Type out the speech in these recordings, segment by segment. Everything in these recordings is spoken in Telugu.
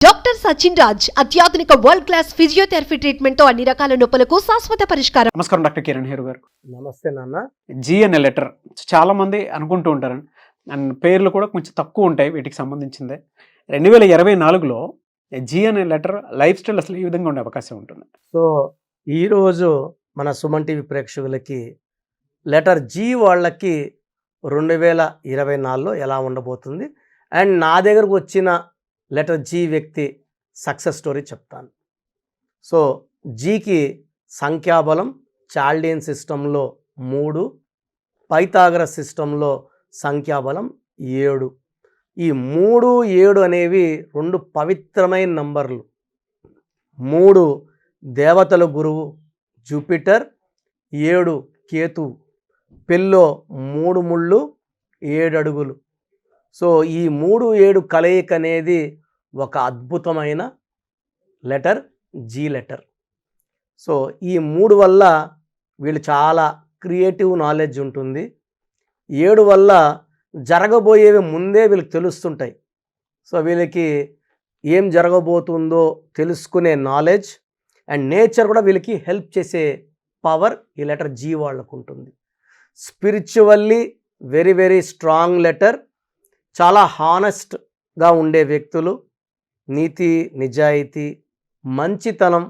డాక్టర్ సచిన్ రాజ్ అత్యాధునిక వరల్డ్ క్లాస్ ఫిజియోథెరపీ ట్రీట్మెంట్ తో అన్ని రకాల నొప్పులకు శాశ్వత పరిష్కారం. నమస్కారం డాక్టర్ కిరణ్ హీరో గారు. నమస్తే నాన్న. జీ అనే లెటర్ చాలా మంది అనుకుంటూ ఉంటారు అండ్ పేర్లు కూడా కొంచెం తక్కువ ఉంటాయి వీటికి సంబంధించిందే. 2024లో జీ అనే లెటర్ లైఫ్ స్టైల్ అసలు ఈ విధంగా ఉండే అవకాశం ఉంటుంది. సో ఈరోజు మన సుమన్ టీవీ ప్రేక్షకులకి లెటర్ జీ వాళ్ళకి 2024లో ఎలా ఉండబోతుంది అండ్ నా దగ్గరకు వచ్చిన లెటర్ జీ వ్యక్తి సక్సెస్ స్టోరీ చెప్తాను. సో జీకి సంఖ్యాబలం చాల్డియన్ సిస్టంలో 3, పైథాగరస్ సిస్టంలో సంఖ్యాబలం 7. ఈ 3, 7 అనేవి 2 పవిత్రమైన నంబర్లు. 3 దేవతల గురువు జూపిటర్, 7 కేతు, పెళ్ళో 3 ముళ్ళు 7 అడుగులు. సో ఈ 3, 7 కలయిక అనేది ఒక అద్భుతమైన లెటర్ జీ లెటర్. సో ఈ 3 వల్ల వీళ్ళు చాలా క్రియేటివ్ నాలెడ్జ్ ఉంటుంది. 7 వల్ల జరగబోయేవి ముందే వీళ్ళకి తెలుస్తుంటాయి. సో వీళ్ళకి ఏం జరగబోతుందో తెలుసుకునే నాలెడ్జ్ అండ్ నేచర్ కూడా వీళ్ళకి హెల్ప్ చేసే పవర్ ఈ లెటర్ జీ వాళ్ళకు ఉంటుంది. Spiritually very very strong letter. చాలా హానెస్ట్గా ఉండే వ్యక్తులు, నీతి నిజాయితీ మంచితనం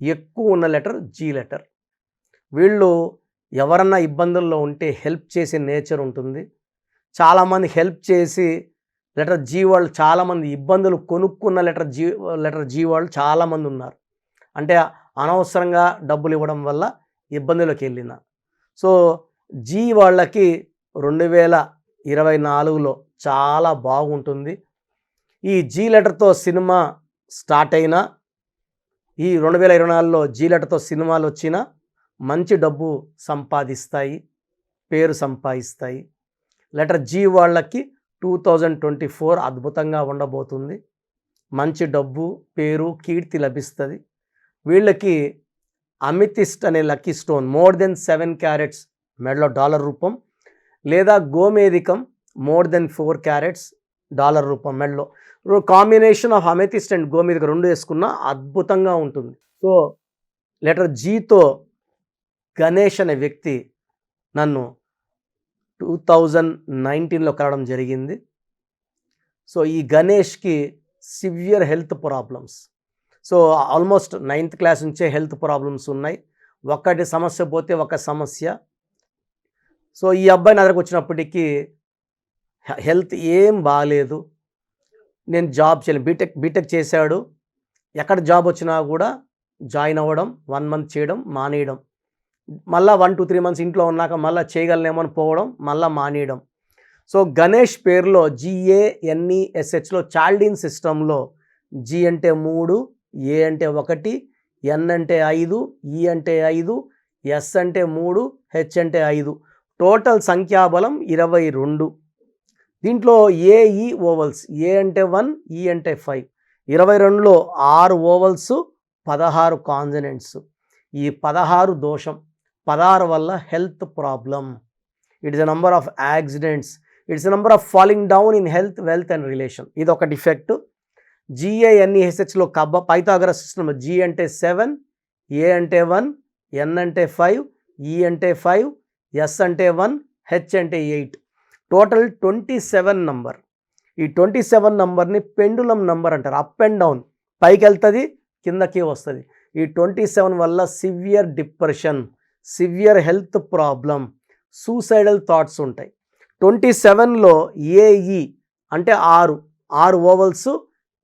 ఎక్కువ ఉన్న లెటర్ జీ లెటర్. వీళ్ళు ఎవరన్నా ఇబ్బందుల్లో ఉంటే హెల్ప్ చేసే నేచర్ ఉంటుంది. చాలామంది హెల్ప్ చేసి లెటర్ జీ వాళ్ళు చాలామంది ఇబ్బందులు కొనుక్కున్న లెటర్ జీ వాళ్ళు చాలామంది ఉన్నారు. అంటే అనవసరంగా డబ్బులు ఇవ్వడం వల్ల ఇబ్బందులకు వెళ్ళిన. సో జీ వాళ్ళకి 2024లో చాలా బాగుంటుంది. ఈ జీ లెటర్తో సినిమా స్టార్ట్ అయినా, ఈ 2024లో జీ లెటర్తో సినిమాలు వచ్చినా మంచి డబ్బు సంపాదిస్తాయి, పేరు సంపాదిస్తాయి. లెటర్ జీ వాళ్ళకి 2024 అద్భుతంగా ఉండబోతుంది. మంచి డబ్బు, పేరు, కీర్తి లభిస్తుంది. వీళ్ళకి అమితిస్ట్ అనే lucky stone more than 7 carats మెడలో డాలర్ రూపం, లేదా గోమేధికం మోర్ దెన్ 4 క్యారెట్స్ డాలర్ రూపం మెడలో. కాంబినేషన్ ఆఫ్ అమెథిస్ట్ అండ్ గోమేధికం 2 వేసుకున్నా అద్భుతంగా ఉంటుంది. సో లెటర్ జీతో గణేష్ అనే వ్యక్తి నన్ను 2019లో కలవడం జరిగింది. సో ఈ గణేష్కి severe health problems. So almost 9th class నుంచే హెల్త్ ప్రాబ్లమ్స్ ఉన్నాయి. ఒకటి సమస్య పోతే ఒక సమస్య. సో ఈ అబ్బాయి నా దగ్గరకు వచ్చినప్పటికీ హెల్త్ ఏం బాగాలేదు. నేను జాబ్ చేయలేను. బీటెక్ చేశాడు. ఎక్కడ జాబ్ వచ్చినా కూడా జాయిన్ అవ్వడం, 1 month చేయడం, మానేయడం, మళ్ళీ 1 to 3 months ఇంట్లో ఉన్నాక మళ్ళీ చేయగలనేమో అని పోవడం, మళ్ళీ మానేయడం. సో గణేష్ పేరులో GANESHలో చాల్డిన్ సిస్టంలో జీ అంటే 3, ఏ అంటే 1, ఎన్ అంటే 5, ఈ అంటే 5, ఎస్ అంటే 3, హెచ్ అంటే 5. టోటల్ సంఖ్యాబలం 22. దీంట్లో ఏఈ ఓవల్స్, ఏ అంటే 1, ఈ అంటే 5. 22లో 6 ఓవల్స్, 16 కాన్సనెంట్స్. ఈ 16 దోషం. 16 వల్ల health problem. It is a number of accidents. It's a number of falling down in health, wealth and relation. ఇది ఒక డిఫెక్ట్. GANESHలో పైథాగరస్ సిస్టమ్ జీ అంటే 7, ఏ అంటే 1, ఎన్ అంటే 5, ఈ అంటే 5, ఎస్ అంటే 1, హెచ్ అంటే 8. Total 27 number. ఈ 27 నంబర్ని పెండులం నంబర్ అంటారు. అప్ అండ్ డౌన్, పైకి వెళ్తుంది, కిందకి వస్తుంది. ఈ 27 వల్ల severe depression, severe health problem, suicidal thoughts ఉంటాయి. 27లో ఏఈ అంటే 6 ఓవల్స్,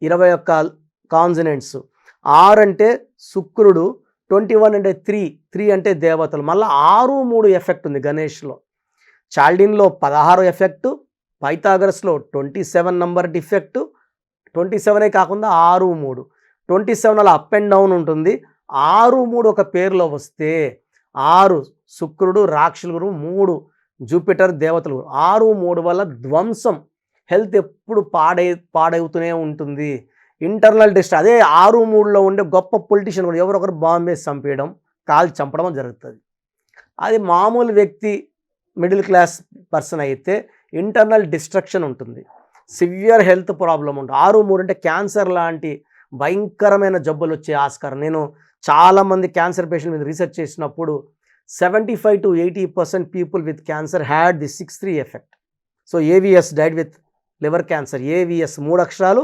21 కాన్సనెంట్స్. 6 అంటే శుక్రుడు, 21 అంటే 3 అంటే దేవతలు. మళ్ళీ 6, 3 ఎఫెక్ట్ ఉంది గణేష్లో. చాల్డిన్లో 16 ఎఫెక్టు, పైథాగరస్లో 27 నంబర్ డిఫెక్టు. 27 కాకుండా 6, 3. 27 అలా అప్ అండ్ డౌన్ ఉంటుంది. 6, 3 ఒక పేరులో వస్తే 6 శుక్రుడు రాక్షసుల గురువు, 3 జూపిటర్ దేవతలు. 6, 3 వల్ల ధ్వంసం, హెల్త్ ఎప్పుడు పాడవుతూనే ఉంటుంది. Internal distress. అదే 6, 3లో ఉండే గొప్ప పొలిటీషియన్ కూడా ఎవరొకరు బాంబు వేసి చంపేయడం, కాల్చి చంపడం జరుగుతుంది. అది మామూలు వ్యక్తి, మిడిల్ క్లాస్ పర్సన్ అయితే ఇంటర్నల్ డిస్ట్రక్షన్ ఉంటుంది. సివియర్ హెల్త్ ప్రాబ్లం ఉంటుంది. 6, 3 అంటే క్యాన్సర్ లాంటి భయంకరమైన జబ్బులు వచ్చే ఆస్కారం. నేను చాలామంది క్యాన్సర్ పేషెంట్ మీద రీసెర్చ్ చేసినప్పుడు 75 to 80% people with cancer had the 6-3 effect. So AVS died with liver cancer. AVS 3 అక్షరాలు,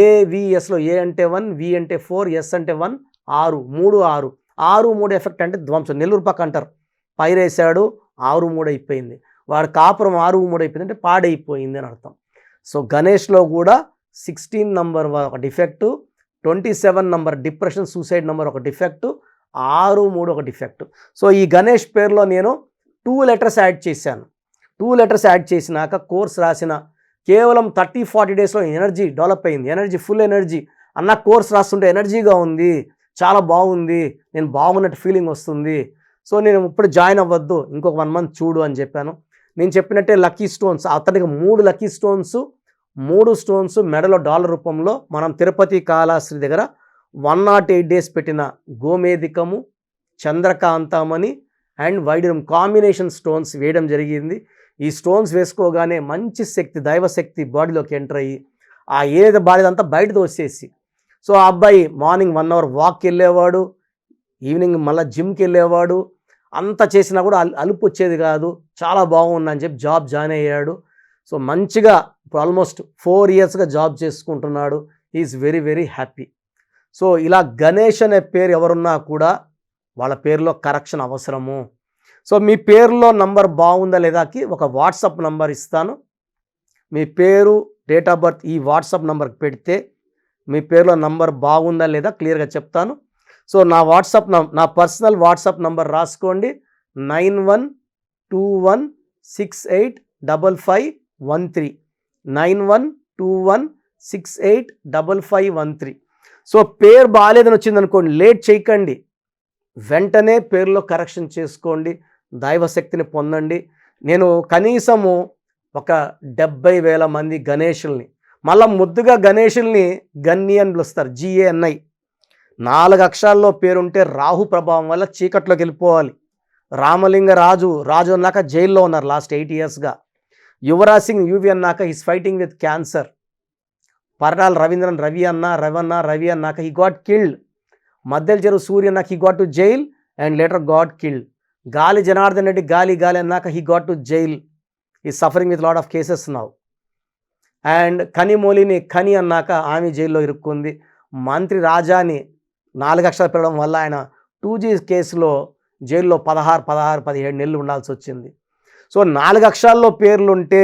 ఏవిఎస్లో ఏ అంటే 1, వి అంటే 4, ఎస్ అంటే 1, 6, 3, 6. 6, 3 ఎఫెక్ట్ అంటే ధ్వంసం. నెల్లూరు పక్క అంటారు, పైరేసాడు 6, 3 అయిపోయింది. వాడు కాపురం 6, 3 అయిపోయింది అంటే పాడైపోయింది అని అర్థం. సో గణేష్లో కూడా 16 నంబర్ ఒక defect, 27 number depression suicide number ఒక డిఫెక్టు, 6, 3 ఒక డిఫెక్టు. సో ఈ గణేష్ పేరులో నేను 2 లెటర్స్ యాడ్ చేశాను. 2 లెటర్స్ యాడ్ చేసినాక కోర్స్ రాసిన కేవలం 30-40 డేస్లో ఎనర్జీ డెవలప్ అయింది. Energy, full energy. అన్న కోర్స్ రాస్తుంటే ఎనర్జీగా ఉంది, చాలా బాగుంది, నేను బాగున్నట్టు ఫీలింగ్ వస్తుంది. సో నేను ఇప్పుడు జాయిన్ అవ్వద్దు, ఇంకొక 1 మంత్ చూడు అని చెప్పాను. నేను చెప్పినట్టే లక్కీ స్టోన్స్, అతనికి 3 లక్కీ స్టోన్స్, 3 స్టోన్స్ మెడలో డాలర్ రూపంలో మనం తిరుపతి కాళహస్తి దగ్గర 108 డేస్ పెట్టిన గోమేధికము, చంద్రకాంతమణి అండ్ వైడూర్యం కాంబినేషన్ స్టోన్స్ వేయడం జరిగింది. ఈ స్టోన్స్ వేసుకోగానే మంచి శక్తి, దైవశక్తి బాడీలోకి ఎంటర్ అయ్యి ఆ ఏదైతే బాడీ అంతా బయట తోసేసి, సో ఆ అబ్బాయి మార్నింగ్ 1 అవర్ వాక్కి వెళ్ళేవాడు, ఈవినింగ్ మళ్ళీ జిమ్కి వెళ్ళేవాడు. అంత చేసినా కూడా అలుపు వచ్చేది కాదు, చాలా బాగుందని చెప్పి జాబ్ జాయిన్ అయ్యాడు. సో మంచిగా ఇప్పుడు ఆల్మోస్ట్ 4 ఇయర్స్గా జాబ్ చేసుకుంటున్నాడు. Is very very happy. So ఇలా గణేష్ అనే పేరు ఎవరున్నా కూడా వాళ్ళ పేరులో కరెక్షన్ అవసరము. సో మీ పేరులో నంబర్ బాగుందా లేదాకి ఒక వాట్సాప్ నంబర్ ఇస్తాను. మీ పేరు, డేట్ ఆఫ్ బర్త్ ఈ వాట్సాప్ నంబర్కి పెడితే మీ పేరులో నంబర్ బాగుందా లేదా క్లియర్గా చెప్తాను. సో నా పర్సనల్ వాట్సాప్ నంబర్ రాసుకోండి, 9121685513, 9121685513. సో పేరు బాగాలేదని వచ్చింది అనుకోండి, లేట్ చేయకండి, వెంటనే పేరులో కరెక్షన్ చేసుకోండి, దైవశక్తిని పొందండి. నేను కనీసము ఒక 70,000 మంది గణేషుల్ని, మళ్ళీ ముద్దుగా గణేషుల్ని గన్ని అని పిలుస్తారు, GANI. 4 అక్షరాల్లో పేరుంటే రాహు ప్రభావం వల్ల చీకట్లోకి వెళ్ళిపోవాలి. రామలింగ రాజు అన్నాక జైల్లో ఉన్నారు లాస్ట్ 8 ఇయర్స్గా. యువరాజ్ సింగ్ UV అన్నాక is fighting with cancer. Paritala Ravindran Ravi అన్నాక he got killed. Maddela Cheruvu Surya అన్నాక he got to jail and later got killed. Gali Janardhan Reddy Gali అన్నాక he got to jail, is suffering with lot of cases now. And కనిమోలిని కని అన్నాక ఆమె జైల్లో ఇరుక్కుంది. మంత్రి రాజాని 4 అక్షరాలు పెరగడం వల్ల ఆయన 2G కేసులో జైల్లో 17 నెలలు ఉండాల్సి వచ్చింది. సో 4 అక్షరాల్లో పేర్లుంటే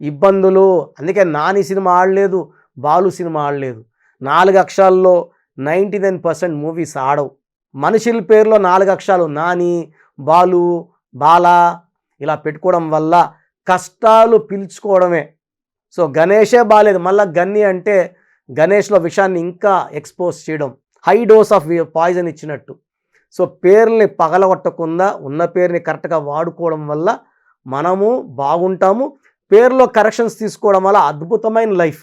ఇబ్బందులు. అందుకే నాని సినిమా ఆడలేదు, బాలు సినిమా ఆడలేదు. 4 అక్షరాల్లో 99% మూవీస్ ఆడవు. మనుషుల పేరులో 4 అక్షరాలు నాని, బాలు, బాలా ఇలా పెట్టుకోవడం వల్ల కష్టాలు పిలుచుకోవడమే. సో గణేషే బాలేదు, మళ్ళీ గన్ని అంటే గణేష్లో విషయాన్ని ఇంకా ఎక్స్పోజ్ చేయడం, హై డోస్ ఆఫ్ పాయిజన్ ఇచ్చినట్టు. సో పేర్లని పగలగొట్టకుండా ఉన్న పేరుని కరెక్ట్గా వాడుకోవడం వల్ల మనము బాగుంటాము. పేరులో కరెక్షన్స్ తీసుకోవడం వల్ల అద్భుతమైన లైఫ్,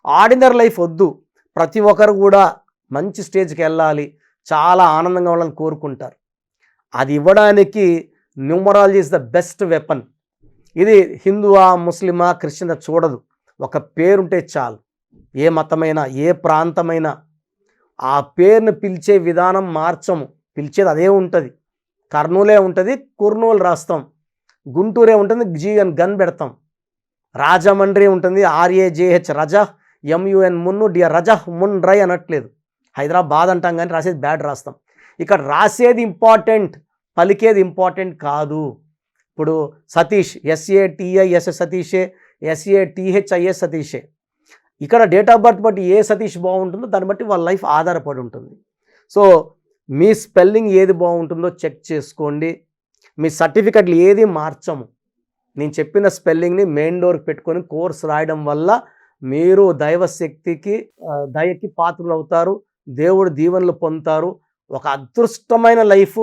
ఆర్డినరీ లైఫ్ వద్దు. ప్రతి ఒక్కరు కూడా మంచి స్టేజ్కి వెళ్ళాలి, చాలా ఆనందంగా ఉండాలని కోరుకుంటారు. అది ఇవ్వడానికి numerology is the best weapon. ఇది హిందువా, ముస్లిమా, క్రిస్టియన్ చూడదు, ఒక పేరుంటే చాలు. ఏ మతమైనా, ఏ ప్రాంతమైనా ఆ పేరుని పిలిచే విధానం మార్చము, పిలిచేది అదే ఉంటుంది. కర్నూలే ఉంటుంది, కుర్నూలు రాస్తాం. గుంటూరే ఉంటుంది, గన్ పెడతాం. రాజమండ్రి ఉంటుంది, RAJH రజ, MUN మున్ను, రజహ్ మున్ రై అనట్లేదు. హైదరాబాద్ అంటాం కానీ రాసేది బ్యాడ్ రాస్తాం. ఇక్కడ రాసేది ఇంపార్టెంట్, పలికేది ఇంపార్టెంట్ కాదు. ఇప్పుడు సతీష్ SATIS సతీషే, SATHIS సతీషే. ఇక్కడ డేట్ ఆఫ్ బర్త్ బట్టి ఏ సతీష్ బాగుంటుందో దాన్ని బట్టి వాళ్ళ లైఫ్ ఆధారపడి ఉంటుంది. సో మీ స్పెల్లింగ్ ఏది బాగుంటుందో చెక్ చేసుకోండి. మీ సర్టిఫికెట్లు ఏది మార్చము. నేను చెప్పిన స్పెల్లింగ్ని మెయిన్ డోర్కి పెట్టుకొని కోర్స్ రాయడం వల్ల మీరు దైవశక్తికి దయకి పాత్రలు అవుతారు, దేవుడు దీవెనలు పొందుతారు. ఒక అదృష్టమైన లైఫ్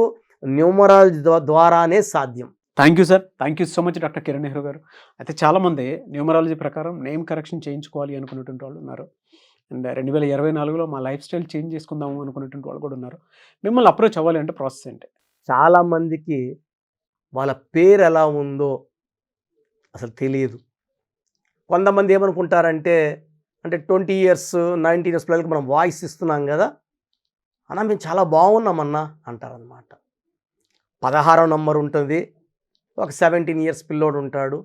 న్యూమరాలజీ ద్వారానే సాధ్యం. Thank you sir, thank you so much doctor Kiran Nehru గారు. అయితే చాలామంది న్యూమరాలజీ ప్రకారం నేమ్ కరెక్షన్ చేయించుకోవాలి అనుకునేటువంటి వాళ్ళు ఉన్నారు. అండ్ 2024లో మా లైఫ్ స్టైల్ చేంజ్ చేసుకుందాము అనుకునేటువంటి వాళ్ళు కూడా ఉన్నారు. మిమ్మల్ని అప్రోచ్ అవ్వాలి అంటే ప్రాసెస్ ఏంటి? చాలామందికి వాళ్ళ పేరు ఎలా ఉందో అసలు తెలియదు. కొంతమంది ఏమనుకుంటారంటే, అంటే 20 ఇయర్స్ 19 ఇయర్స్ పిల్లలకి మనం వాయిస్ ఇస్తున్నాం కదా, అన్న మేము చాలా బాగున్నామన్నా అంటారనమాట. 16వ నంబర్ ఉంటుంది, ఒక 17 ఇయర్స్ పిల్లోడు ఉంటాడు.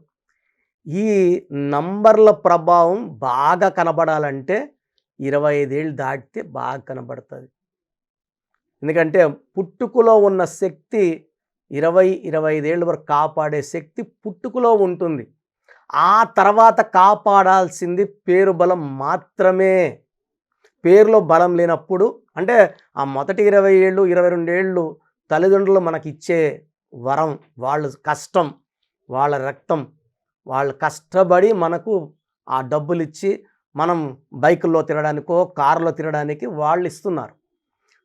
ఈ నంబర్ల ప్రభావం బాగా కనబడాలంటే 25 ఏళ్ళు దాటితే బాగా కనబడుతుంది. ఎందుకంటే పుట్టుకలో ఉన్న శక్తి 20-25 ఏళ్ళ వరకు కాపాడే శక్తి పుట్టుకలో ఉంటుంది. ఆ తర్వాత కాపాడాల్సింది పేరు బలం మాత్రమే. పేరులో బలం లేనప్పుడు, అంటే ఆ మొదటి 20 ఏళ్ళు 22 ఏళ్ళు తల్లిదండ్రులు మనకిచ్చే వరం, వాళ్ళ కష్టం, వాళ్ళ రక్తం, వాళ్ళు కష్టపడి మనకు ఆ డబ్బులు ఇచ్చి మనం బైకుల్లో తిరగడానికో కారులో తిరగడానికి వాళ్ళు ఇస్తున్నారు.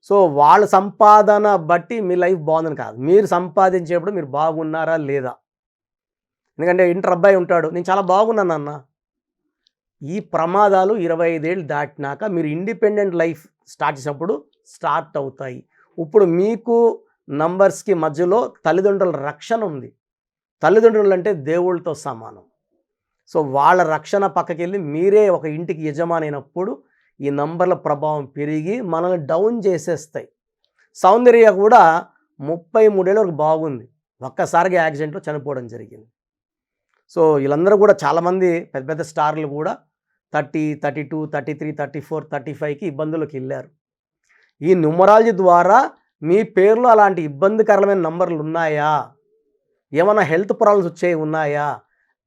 సో వాళ్ళ సంపాదన బట్టి మీ లైఫ్ బాగుందని కాదు, మీరు సంపాదించేప్పుడు మీరు బాగున్నారా లేదా. ఎందుకంటే ఇంటర్ అబ్బాయి ఉంటాడు, నేను చాలా బాగున్నాను అన్న. ఈ ప్రమాదాలు 25 ఏళ్ళు దాటినాక మీరు ఇండిపెండెంట్ లైఫ్ స్టార్ట్ చేసినప్పుడు స్టార్ట్ అవుతాయి. ఇప్పుడు మీకు నంబర్స్కి మధ్యలో తల్లిదండ్రుల రక్షణ ఉంది. తల్లిదండ్రులు అంటే దేవుళ్ళతో సమానం. సో వాళ్ళ రక్షణ పక్కకెళ్ళి మీరే ఒక ఇంటికి యజమాని అయినప్పుడు ఈ నంబర్ల ప్రభావం పెరిగి మనల్ని డౌన్ చేసేస్తాయి. సౌందర్య కూడా 33 ఏళ్ళ వరకు బాగుంది, ఒక్కసారిగా యాక్సిడెంట్లో చనిపోవడం జరిగింది. సో వీళ్ళందరూ కూడా చాలామంది పెద్ద పెద్ద స్టార్లు కూడా 30, 32, 33, 34, 35కి ఇబ్బందులకు వెళ్ళారు. ఈ న్యూమరాలజీ ద్వారా మీ పేరులో అలాంటి ఇబ్బందికరమైన నంబర్లు ఉన్నాయా, ఏమైనా హెల్త్ ప్రాబ్లమ్స్ వచ్చేవి ఉన్నాయా,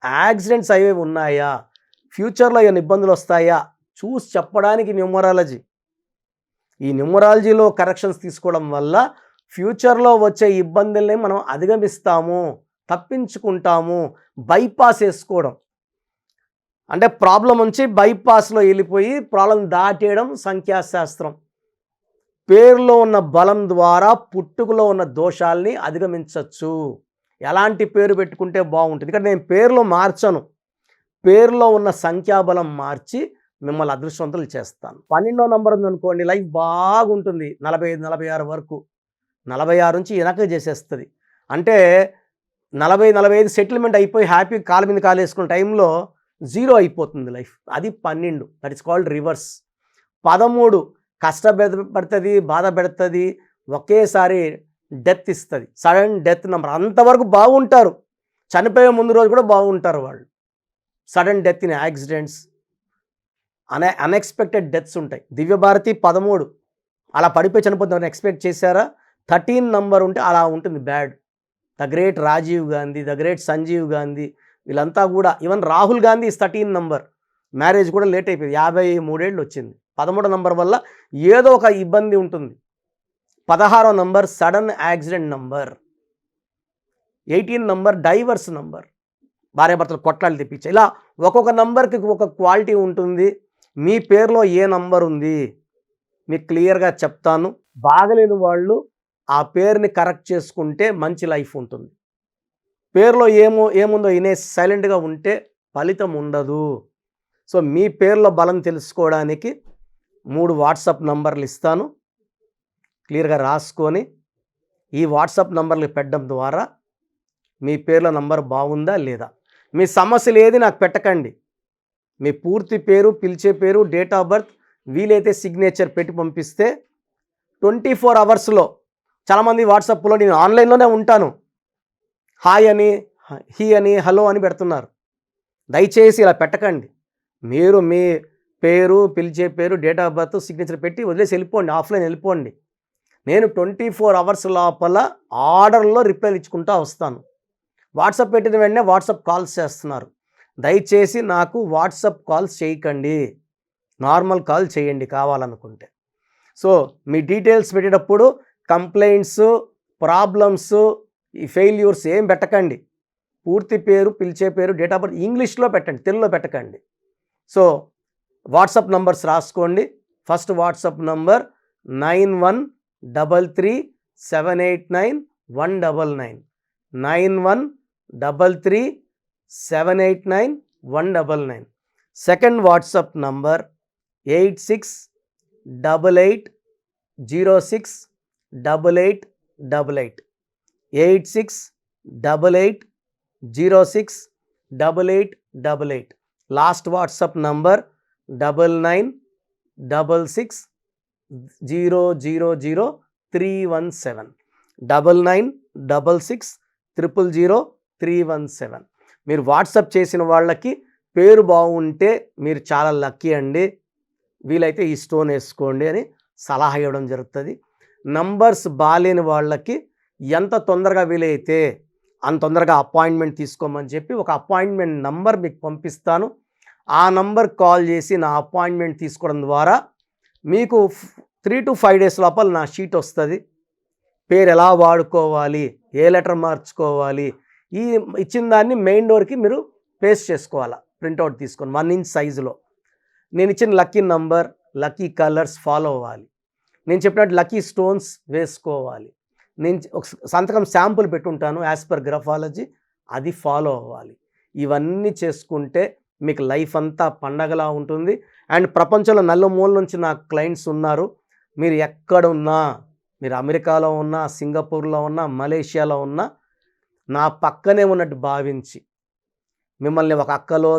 యాక్సిడెంట్స్ అయ్యేవి ఉన్నాయా, ఫ్యూచర్లో ఏమైనా ఇబ్బందులు వస్తాయా చూసి చెప్పడానికి న్యూమరాలజీ. ఈ న్యూమరాలజీలో కరెక్షన్స్ తీసుకోవడం వల్ల ఫ్యూచర్లో వచ్చే ఇబ్బందుల్ని మనం అధిగమిస్తాము, తప్పించుకుంటాము. బైపాస్ వేసుకోవడం అంటే ప్రాబ్లం నుంచి బైపాస్లో వెళ్ళిపోయి ప్రాబ్లం దాటేయడం సంఖ్యాశాస్త్రం. పేరులో ఉన్న బలం ద్వారా పుట్టుకలో ఉన్న దోషాల్ని అధిగమించవచ్చు. ఎలాంటి పేరు పెట్టుకుంటే బాగుంటుంది, ఇక్కడ నేను పేరులో మార్చను, పేరులో ఉన్న సంఖ్యాబలం మార్చి మిమ్మల్ని అదృష్టవంతులు చేస్తాను. 12వ నంబర్ ఉందనుకోండి, లైఫ్ బాగుంటుంది 45-46 వరకు. 46 నుంచి వెనక చేసేస్తుంది. అంటే 40-45 సెటిల్మెంట్ అయిపోయి హ్యాపీ కాలు మీద కాలు వేసుకున్న టైంలో 0 అయిపోతుంది లైఫ్. అది 12, దట్ ఇస్ కాల్డ్ రివర్స్. 13 కష్టపడుతుంది, బాధ పెడుతుంది, ఒకేసారి డెత్ ఇస్తుంది, సడన్ డెత్ నంబర్. అంతవరకు బాగుంటారు, చనిపోయే ముందు రోజు కూడా బాగుంటారు వాళ్ళు. Sudden death in accidents, unexpected deaths ఉంటాయి. దివ్యభారతి 13 అలా పడిపోయి చనిపోతుందని ఎక్స్పెక్ట్ చేశారా? 13 నంబర్ ఉంటే అలా ఉంటుంది bad. The great Rajiv Gandhi, the great Sanjeev Gandhi, వీళ్ళంతా కూడా, even Rahul Gandhi is 13 number. Marriage కూడా లేట్ అయిపోయింది, 53 ఏళ్ళు వచ్చింది. 13వ నంబర్ వల్ల ఏదో ఒక ఇబ్బంది ఉంటుంది. 16వ number sudden accident number. 18 number divorce number, భార్యాభర్తలు కొట్లాలు తెప్పించాయి. ఇలా ఒక్కొక్క నంబర్కి ఒక క్వాలిటీ ఉంటుంది. మీ పేరులో ఏ నంబర్ ఉంది మీకు క్లియర్గా చెప్తాను. బాగలేని వాళ్ళు ఆ పేరుని కరెక్ట్ చేసుకుంటే మంచి లైఫ్ ఉంటుంది. పేరులో ఏముందో ఇనే సైలెంట్గా ఉంటే ఫలితం ఉండదు. సో మీ పేరులో బలం తెలుసుకోవడానికి 3 వాట్సాప్ నంబర్లు ఇస్తాను, క్లియర్గా రాసుకొని ఈ వాట్సాప్ నంబర్లు పెట్టడం ద్వారా మీ పేర్ల నంబర్ బాగుందా లేదా. మీ సమస్యలు ఏది నాకు పెట్టకండి, మీ పూర్తి పేరు, పిలిచే పేరు, డేట్ ఆఫ్ బర్త్, వీలైతే సిగ్నేచర్ పెట్టి పంపిస్తే 24 అవర్స్లో. చాలామంది వాట్సాప్లో నేను ఆన్లైన్లోనే ఉంటాను, హాయ్ అని, హీ అని, హలో అని పెడుతున్నారు. దయచేసి ఇలా పెట్టకండి. మీరు మీ పేరు, పిలిచే పేరు, డేట్ ఆఫ్ బర్త్, సిగ్నేచర్ పెట్టి వదిలేసి వెళ్ళిపోండి, ఆఫ్లైన్ వెళ్ళిపోండి. నేను 24 అవర్స్ లోపల ఆర్డర్లో రిప్లైలు ఇచ్చుకుంటూ వస్తాను. వాట్సాప్ పెట్టిన వెంటనే వాట్సాప్ కాల్స్ చేస్తున్నారు. దయచేసి నాకు వాట్సాప్ కాల్స్ చేయకండి, నార్మల్ కాల్ చేయండి కావాలనుకుంటే. సో మీ డీటెయిల్స్ పెట్టేటప్పుడు కంప్లైంట్స్, ప్రాబ్లమ్స్, ఈ ఫెయిల్యూర్స్ ఏం పెట్టకండి. పూర్తి పేరు, పిలిచే పేరు, డేట్ ఆఫ్ బర్త్ ఇంగ్లీష్లో పెట్టండి, తెలుగులో పెట్టకండి. సో వాట్సాప్ నంబర్స్ రాసుకోండి. First WhatsApp number 9133789199, 9133789199. Second WhatsApp number 8688068888, 8688068888. Last WhatsApp number 9966000317 9966000317. మీరు వాట్సాప్ చేసిన వాళ్ళకి పేరు బాగుంటే మీరు చాలా లక్కీ అండి, వీలైతే ఈ స్టోన్ వేసుకోండి అని సలహా ఇవ్వడం జరుగుతుంది. నంబర్స్ బాలేని వాళ్ళకి ఎంత తొందరగా వీలైతే అంత తొందరగా అపాయింట్మెంట్ తీసుకోమని చెప్పి ఒక అపాయింట్మెంట్ నంబర్ మీకు పంపిస్తాను. ఆ నంబర్ కాల్ చేసి నా అపాయింట్మెంట్ తీసుకోవడం ద్వారా మీకు 3 to 5 days లోపల నా షీట్ వస్తుంది. పేరు ఎలా వాడుకోవాలి, ఏ లెటర్ మార్చుకోవాలి, ఈ ఇచ్చిన దాన్ని మెయిన్ డోర్కి మీరు పేస్ట్ చేసుకోవాలా, ప్రింట్అవుట్ తీసుకొని 1 inch సైజులో. నేను ఇచ్చిన lucky number, lucky colours follow అవ్వాలి. నేను చెప్పినట్టు లక్కీ స్టోన్స్ వేసుకోవాలి. నేను ఒక సంతకం శాంపుల్ పెట్టుంటాను యాజ్ పర్ గ్రఫాలజీ, అది ఫాలో అవ్వాలి. ఇవన్నీ చేసుకుంటే మీకు లైఫ్ అంతా పండగలా ఉంటుంది. అండ్ ప్రపంచంలో నలుమూల నుంచి నా క్లయింట్స్ ఉన్నారు. మీరు ఎక్కడున్నా, మీరు అమెరికాలో ఉన్నా, సింగపూర్లో ఉన్నా, మలేషియాలో ఉన్నా, నా పక్కనే ఉన్నట్టు భావించి, మిమ్మల్ని ఒక అక్కలో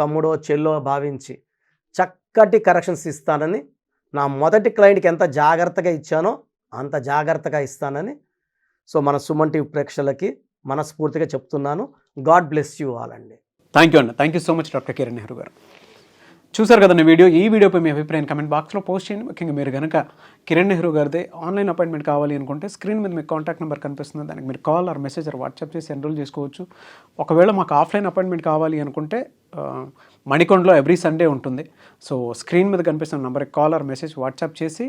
తమ్ముడో చెల్లో భావించి చక్కటి కరెక్షన్స్ ఇస్తానని, నా మొదటి క్లయింట్కి ఎంత జాగ్రత్తగా ఇచ్చానో అంత జాగ్రత్తగా ఇస్తానని సో మన సుమన్ టీవీ ప్రేక్షకులకి మనస్ఫూర్తిగా చెప్తున్నాను. గాడ్ బ్లెస్ యూ ఆల్ అండి. థ్యాంక్ యూ అండి. Thank you so much doctor Kiran Nehru గారు. చూసారు కదండి ఈ వీడియోపై మీ అభిప్రాయం కమెంట్ బాక్స్లో పోస్ట్ చేయండి. ముఖ్యంగా మీరు కనుక కిరణ్ నెహ్రూ గారిదే ఆన్లైన్ అపాయింట్మెంట్ కావాలి అనుకుంటే స్క్రీన్ మీద మీకు కాంటాక్ట్ నెంబర్ కనిపిస్తుంది, దానికి మీరు call or message or WhatsApp చేసి ఎన్రోల్ చేసుకోవచ్చు. ఒకవేళ మాకు ఆఫ్లైన్ అపాయింట్మెంట్ కావాలి అనుకుంటే మణికొండలో ఎవ్రీ సండే ఉంటుంది. సో స్క్రీన్ మీద కనిపిస్తున్న నెంబర్కి కాల్ ఆర్ మెసేజ్ వాట్సాప్ చేసి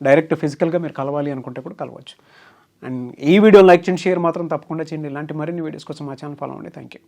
డైరెక్ట్ ఫిజికల్గా మీరు కలవాలి అనుకుంటే కూడా కలవచ్చు. అండ్ ఈ వీడియో లైక్ చేయండి, షేర్ మాత్రం తప్పకుండా చేయండి. ఇలాంటి మరిన్ని వీడియోస్ కోసం మా ఛానల్ ఫాలో అవ్వండి. Thank you.